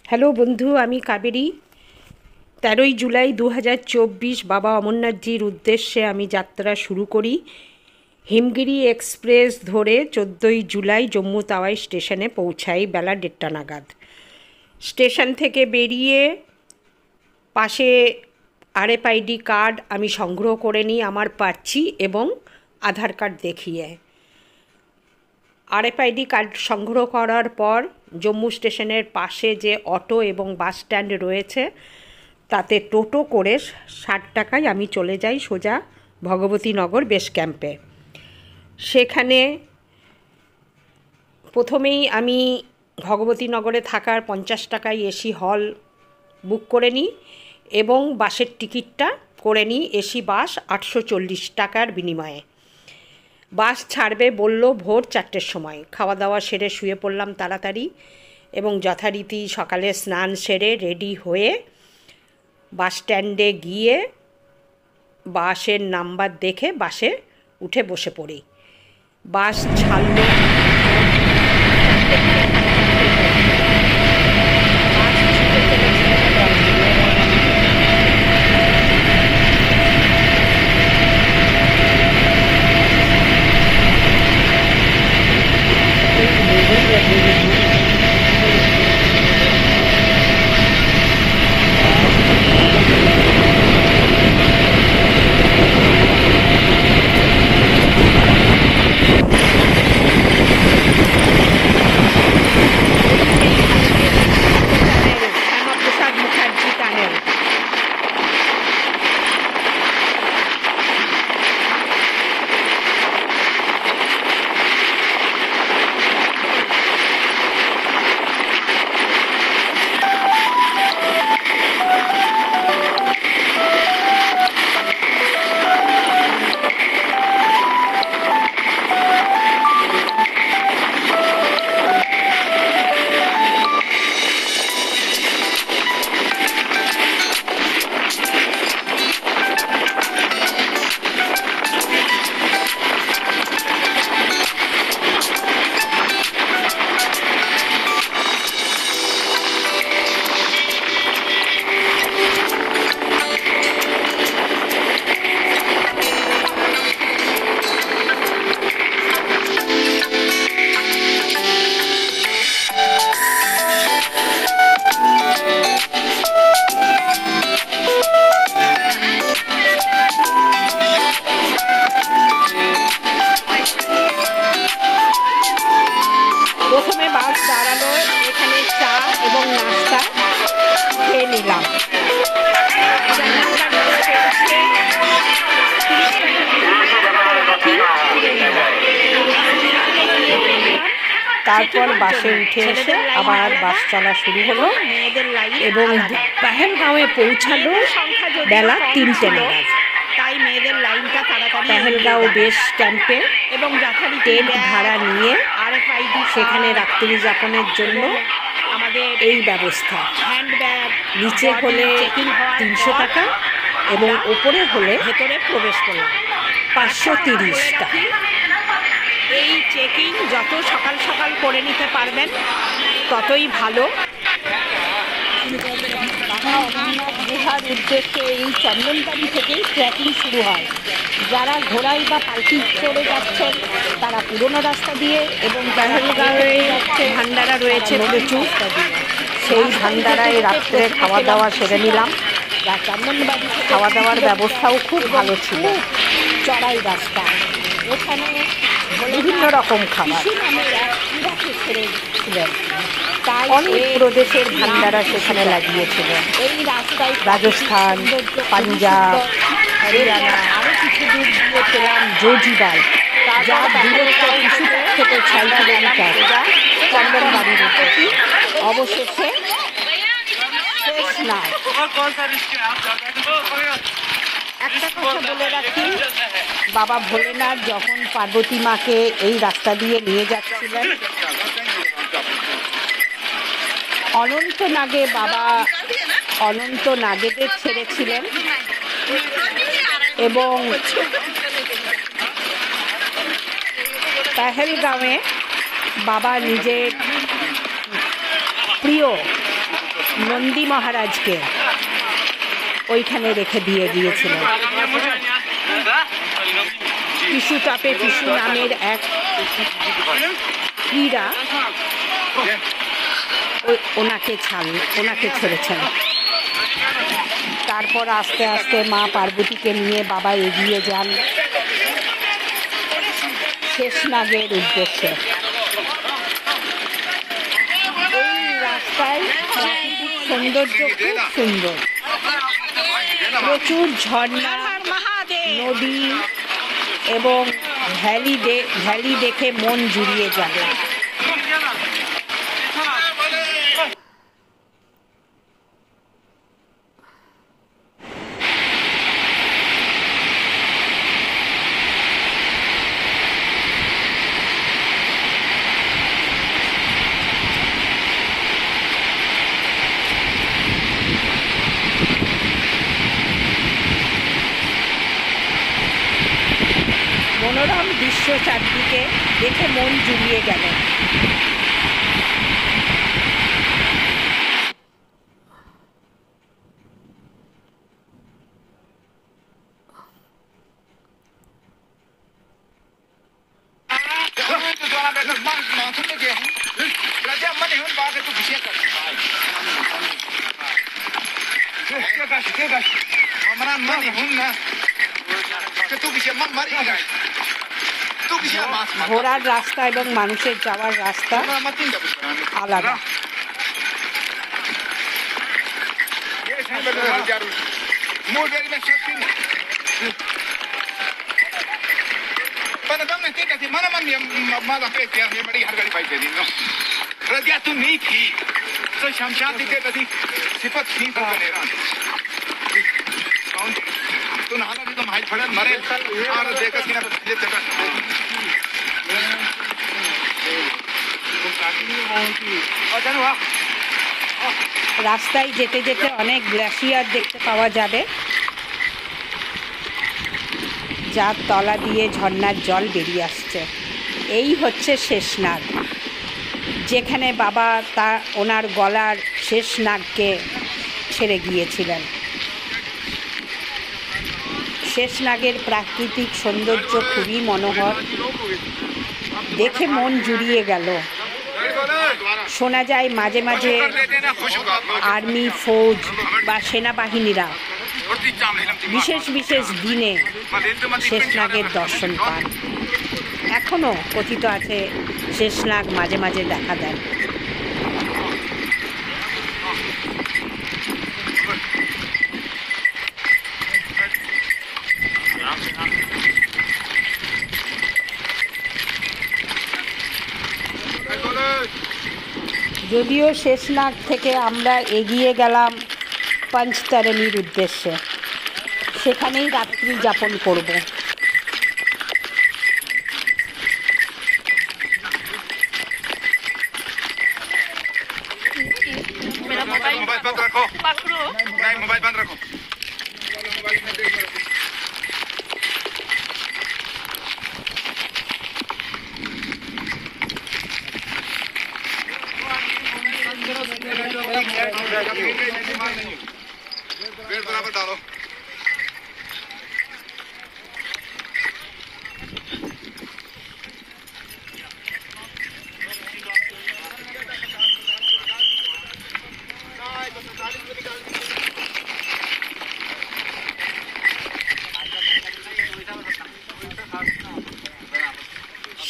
Hello বন্ধু, আমি কাবেরী। 13ই জুলাই 2024 বাবা অমরনাথজির উদ্দেশ্যে আমি যাত্রা শুরু করি। হিমগিরি এক্সপ্রেস ধরে 14ই জুলাই জম্মু তাওয়াই স্টেশনে পৌঁছাই বেলা 1:30 নাগাদ। স্টেশন থেকে বেরিয়ে পাশে RFID কার্ড আমি সংগ্রহ করে নিই আমার পার্চি এবং আধার কার্ড দেখিয়ে। RFID কার্ড সংগ্রহ করার পর জম্মু স্টেশনের পাশে যে অটো এবং বাস স্ট্যান্ড রয়েছে তাতে টোটো করে 60 টাকায় আমি চলে যাই সোজা ভগবতীনগর বেস ক্যাম্পে। সেখানে প্রথমেই আমি ভগবতীনগরে থাকার 50 টাকায় এসি হল বুক করে নিই এবং বাসের টিকিটটা করে নিই এসি বাস 840 টাকার বিনিময়ে। বাস ছাড়বে বলল ভোর 4টের সময়। খাওয়া দাওয়া সেরে শুয়ে পড়লাম তাড়াতাড়ি এবং যথারীতি সকালে স্নান সেরে রেডি হয়ে বাস স্ট্যান্ডে গিয়ে বাসের নাম্বার দেখে বাসে উঠে বসে পড়ি। বাস ছাড়ল প্রথমে বাস দাঁড়ালো এখানে চা এবং নাস্তা খেয়ে নিলাম। তারপর বাসে উঠে এসে আবার বাস চলা শুরু হলো এবং পেহেলগাঁওয়ে পৌঁছালো বেলা 3টে নাগাদ। তাই মেয়েদের লাইনটা তাড়াতাড়ি পেহেলগাঁও বেস ক্যাম্পে এবং টেন্ট ভাড়া নিয়ে সেখানে রাত্রি যাপনের জন্য আমাদের এই ব্যবস্থা। হ্যান্ডব্যাগ নিচে হলে 300 টাকা এবং ওপরে হলে ভেতরে প্রবেশ করলাম 530 টাকা। এই চেকিং যত সকাল সকাল করে নিতে পারবেন ততই ভালো। বাবা অমরনাথ গুহার উদ্দেশ্যে এই চন্দনবাড়ি থেকেই ট্রেকিং শুরু হয়। যারা ঘোড়ায় বা পালকি চড়ে যাচ্ছেন তারা পুরনো রাস্তা দিয়ে এবং পেহেলগাঁওয়ে ভান্ডারা রয়েছে প্রচুর, সেই ভান্ডারায় রাত্রে খাওয়া দাওয়া সেরে নিলাম। চন্দনবাড়ি খাওয়া দাওয়ার ব্যবস্থাও খুব ভালো ছিল। চড়াই রাস্তা, এখানে বিভিন্ন রকম খাবার ছেড়েছিলেন, তাই অনেক প্রদেশের ভান্ডারা সেখানে লাগিয়েছিল। এই রাস্তায় রাজস্থান, পাঞ্জাব, হরিয়ানা আরও কিছু দূর দিয়ে পেলাম জোজিবাল, যা দূরত্ব কিছু থেকে 6 কিলোমিটার চন্দনবাড়ির উদ্দেশ্যে। অবশেষে শেষ না। একটা কথা বলে রাখি, বাবা ভোলেনাথ যখন পার্বতী মাকে এই রাস্তা দিয়ে নিয়ে যাচ্ছিলেন, অনন্তনাগে বাবা অনন্তনাগেদের ছেড়েছিলেন এবং পেহেলগাঁওয়ে বাবা নিজের প্রিয় নন্দী মহারাজকে ওইখানে রেখে দিয়ে গিয়েছিলেন। পিসু টপে পিসু নামের এক ক্রীড়া ওনাকে ছেড়েছেন। তারপর আস্তে আস্তে মা পার্বতীকে নিয়ে বাবা এগিয়ে যান শেষনাগের উদ্দেশ্যে। এই রাস্তায় প্রাকৃতিক সৌন্দর্য খুব সুন্দর, প্রচুর ঝর্ণা, নদী এবং ভ্যালি দেখে মন জুড়িয়ে যাবে। মনোরম দৃশ্য চারদিকে দেখে মন জুড়িয়ে গেল। ঘোড়ার রাস্তা এবং মানুষের যাওয়ার রাস্তা আলাদা। রাস্তায় যেতে যেতে অনেক গ্লেশিয়ার দেখতে পাওয়া যাবে, যার তলা দিয়ে ঝর্ণার জল বেরিয়ে আসছে। এই হচ্ছে শেষনাগ, যেখানে বাবা ওনার গলার শেষনাগকে ছেড়ে গিয়েছিলেন। শেষনাগের প্রাকৃতিক সৌন্দর্য খুবই মনোহর, দেখে মন জুড়িয়ে গেল। শোনা যায় মাঝে মাঝে আর্মি, ফৌজ বা সেনাবাহিনীরা বিশেষ বিশেষ দিনে শেষনাগের দর্শন পান। এখনও কথিত আছে শেষনাগ মাঝে মাঝে দেখা দেন। যদিও শেষনাগ থেকে আমরা এগিয়ে গেলাম পঞ্চতারণীর উদ্দেশ্যে, সেখানেই রাত্রি যাপন করব।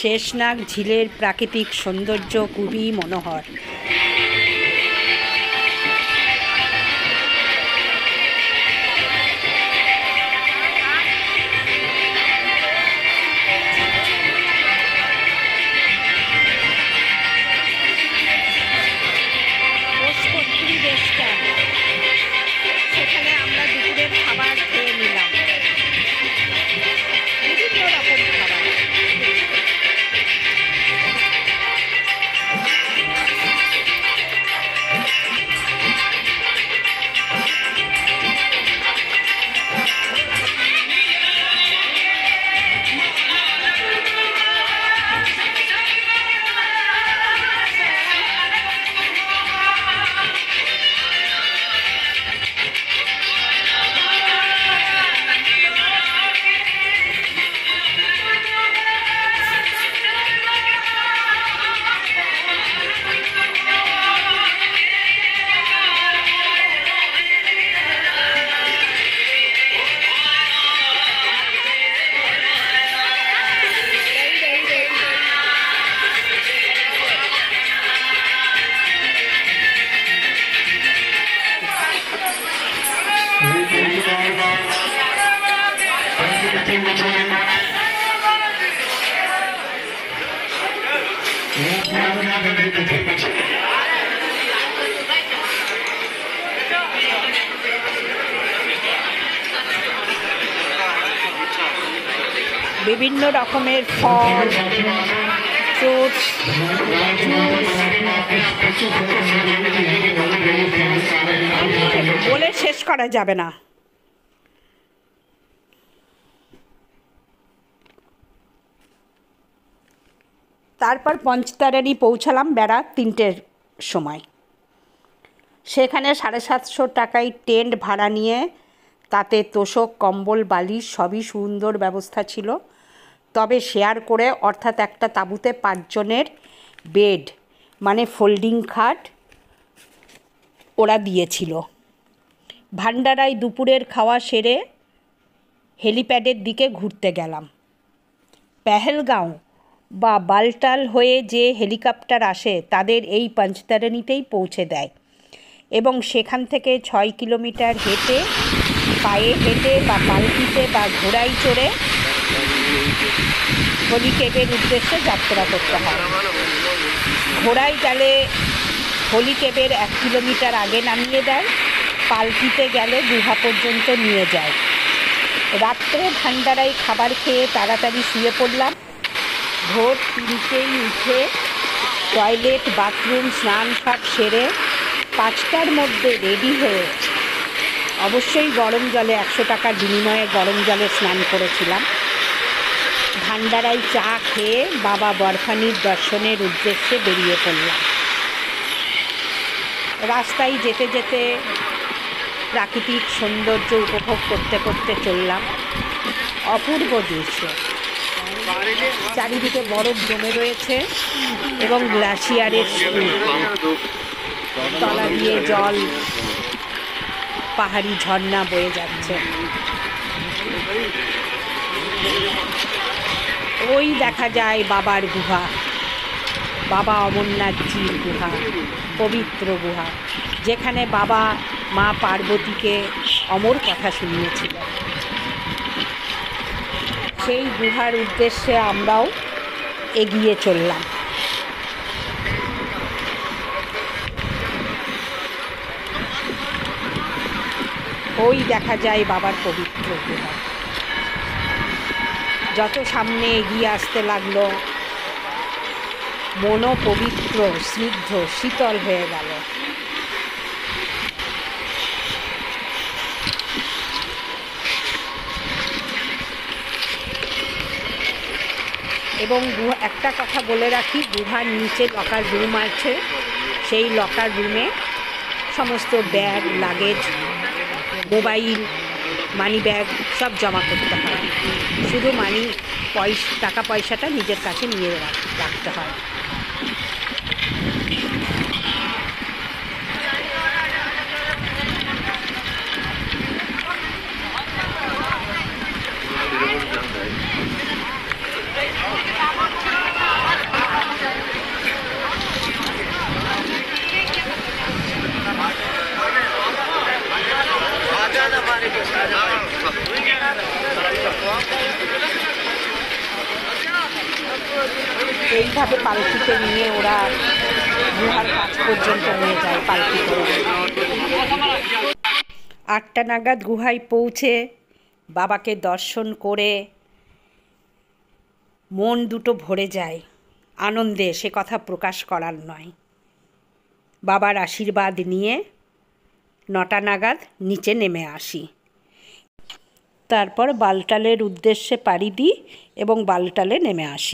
শেষনাগ ঝিলের প্রাকৃতিক সৌন্দর্য খুবই মনোহর। সেখানে আমরা দুপুরের খাবার খেয়ে নিলাম, বিভিন্ন রকম খাবার। বিভিন্ন রকমের ফল, ফ্রুটস, বলে শেষ করা যাবে না। তারপর পঞ্চতারানি পৌঁছালাম বেলা 3টের সময়। সেখানে 750 টাকায় টেন্ট ভাড়া নিয়ে তাতে তোষক, কম্বল, বালিশ সবই সুন্দর ব্যবস্থা ছিল। তবে শেয়ার করে, অর্থাৎ একটা তাঁবুতে 5 জনের বেড মানে ফোল্ডিং খাট ওরা দিয়েছিল। ভান্ডারায় দুপুরের খাওয়া সেরে হেলিপ্যাডের দিকে ঘুরতে গেলাম। পেহেলগাঁও বা বালটাল হয়ে যে হেলিকপ্টার আসে তাদের এই পঞ্চতারানিতেই পৌঁছে দেয় এবং সেখান থেকে 6 কিলোমিটার হেঁটে, পায়ে হেঁটে বা পালকিতে বা ঘোড়ায় চড়ে হোলি কেবের উদ্দেশ্যে যাত্রা করতে হয়। ঘোড়ায় গেলে হোলি কেবের 1 কিলোমিটার আগে নামিয়ে দেয়, পালকিতে গেলে গুহা পর্যন্ত নিয়ে যায়। রাত্রে ভান্ডারায় খাবার খেয়ে তাড়াতাড়ি শুয়ে পড়লাম। ভোর 3টেই উঠে টয়লেট, বাথরুম, স্নান ঘাট সেরে 5টার মধ্যে রেডি হয়ে, অবশ্যই গরম জলে 100 টাকার বিনিময়ে গরম জলে স্নান করেছিলাম। ভান্ডারায় চা খেয়ে বাবা বরফানির দর্শনের উদ্দেশ্যে বেরিয়ে পড়লাম। রাস্তায় যেতে যেতে প্রাকৃতিক সৌন্দর্য উপভোগ করতে করতে চললাম। অপূর্ব দৃশ্য, চারিদিকে বরফ জমে রয়েছে এবং গ্লাসিয়ারের তলা দিয়ে জল, পাহাড়ি ঝর্ণা বয়ে যাচ্ছে। ওই দেখা যায় বাবার গুহা, বাবা অমরনাথজির গুহা, পবিত্র গুহা, যেখানে বাবা মা পার্বতীকে অমর কথা শুনিয়েছিলেন। সেই গুহার উদ্দেশ্যে আমরাও এগিয়ে চললাম। ওই দেখা যায় বাবার পবিত্র গুহা। যত সামনে এগিয়ে আসতে লাগলো, মনও পবিত্র, স্নিগ্ধ, শীতল হয়ে গেল। এবং একটা কথা বলে রাখি, গুহার নিচে লকার রুম আছে। সেই লকার রুমে সমস্ত bag, luggage, mobile, money bag সব জমা করতে হয়। শুধু টাকা পয়সাটা নিজের কাছে নিয়ে রাখতে হয়। এইভাবে পালকিতে নিয়ে ওরা গুহার কাছ পর্যন্ত নিয়ে যায় পালকি করে। 8টা নাগাদ গুহায় পৌঁছে বাবাকে দর্শন করে মন দুটো ভরে যায় আনন্দে, সে কথা প্রকাশ করার নয়। বাবার আশীর্বাদ নিয়ে 9টা নাগাদ নিচে নেমে আসি। তারপর বালটালের উদ্দেশ্যে পাড়ি দিই এবং বালটালে নেমে আসি।